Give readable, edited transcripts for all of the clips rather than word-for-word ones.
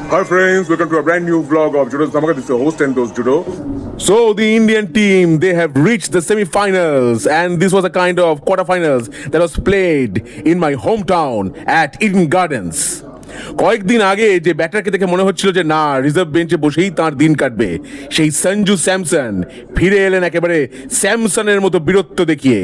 Hi friends, welcome to a brand new vlog of Judo's Dhamaka. This is your host and host Judo. So the Indian team, they have reached the semi-finals, and this was a kind of quarterfinals that was played in my hometown at Eden Gardens. কয়েকদিন আগে যে ব্যাটারকে দেখে মনে হচ্ছিল যে না reserve বেঞ্চে বসেই তার দিন কাটবে, সেই সঞ্জু স্যামসন ফিরে এলেন একেবারে স্যামসনের মতো বীরত্ব দেখিয়ে,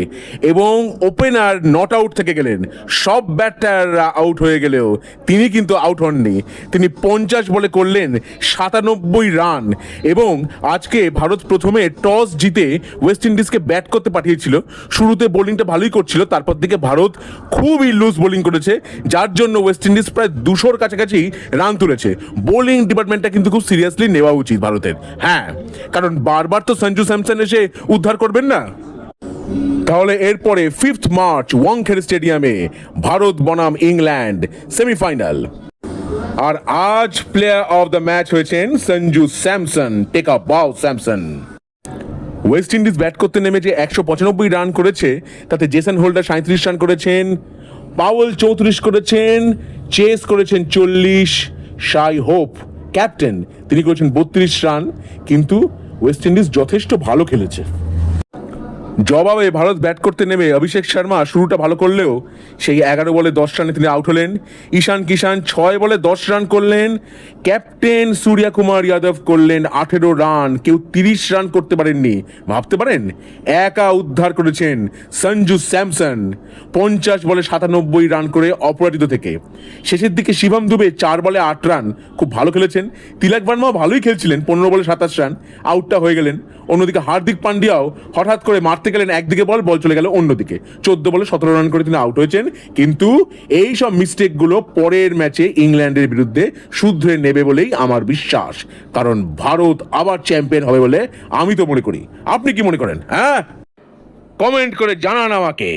এবং ওপেনার নট আউট থেকে গেলেন। সব ব্যাটাররা আউট হয়ে গেলেও তিনি কিন্তু আউট হননি। তিনি 50 বলে করলেন 97 রান, এবং আজকে ভারত প্রথমে টস জিতে ওয়েস্ট ইন্ডিজকে ব্যাট করতে পাঠিয়েছিল। শুরুতে বোলিংটা ভালোই করছিল, তারপর দিকে ভারত খুবই লুজ বোলিং করেছে, যার জন্য ওয়েস্ট ইন্ডিজ প্রায় 200-র কাছাকাছি রান তুলেছে। বোলিং ডিপার্টমেন্টটা কিন্তু খুব সিরিয়াসলি নেওয়া উচিত ভারতের, হ্যাঁ, কারণ বারবার তো সঞ্জু স্যামসন এসে উদ্ধার করবেন না। তাহলে এরপরে 5 মার্চ ওয়াংখেড়ে স্টেডিয়ামে ভারত বনাম ইংল্যান্ড সেমিফাইনাল। আর আজ প্লেয়ার অফ দ্য ম্যাচ হয়েছেন সঞ্জু স্যামসন। টেক আ বাউ স্যামসন। ওয়েস্ট ইন্ডিজ ব্যাট করতে নেমে যে 195 রান করেছে, তাতে জেসন হোল্ডার 37 রান করেছেন, পাওয়েল 34 করেছেন, চেস করেছেন 40, শাই হোপ ক্যাপ্টেন তিনি করেছেন 32 রান। কিন্তু ওয়েস্ট ইন্ডিজ যথেষ্ট ভালো খেলেছে। জবাবে ভারত ব্যাট করতে নেমে অভিষেক শর্মা শুরুটা ভালো করলেও সেই 11 বলে 10 রানে তিনি আউট হলেন। ঈশান কিষান 6 বলে 10 রান করলেন। ক্যাপ্টেন সূর্য কুমার যাদব করলেন 18 রান। কেউ 30 রান করতে পারেননি। ভাবতে পারেন একা উদ্ধার করেছেন সঞ্জু স্যামসন 50 বলে 97 রান করে অপরাজিত থেকে। শেষের দিকে শিবম দুবে 4 বলে 8 রান, খুব ভালো খেলেছেন। তিলক ভার্মাও ভালোই খেলছিলেন, 15 বলে 27 রান, আউটটা হয়ে গেলেন। অন্যদিকে হার্দিক পান্ডিয়াও হঠাৎ করে মারতে গেলেন একদিকে বল চলে গেল অন্যদিকে, 14 বলে 17 রান করে তিনি আউট হয়েছেন। কিন্তু এই সব মিস্টেকগুলো পরের ম্যাচে ইংল্যান্ডের বিরুদ্ধে শুধরে নেবে বলেই আমার বিশ্বাস, কারণ ভারত আবার চ্যাম্পিয়ন হবে বলে আমি তো মনে করি। আপনি কি মনে করেন? হ্যাঁ, কমেন্ট করে জানান আমাকে।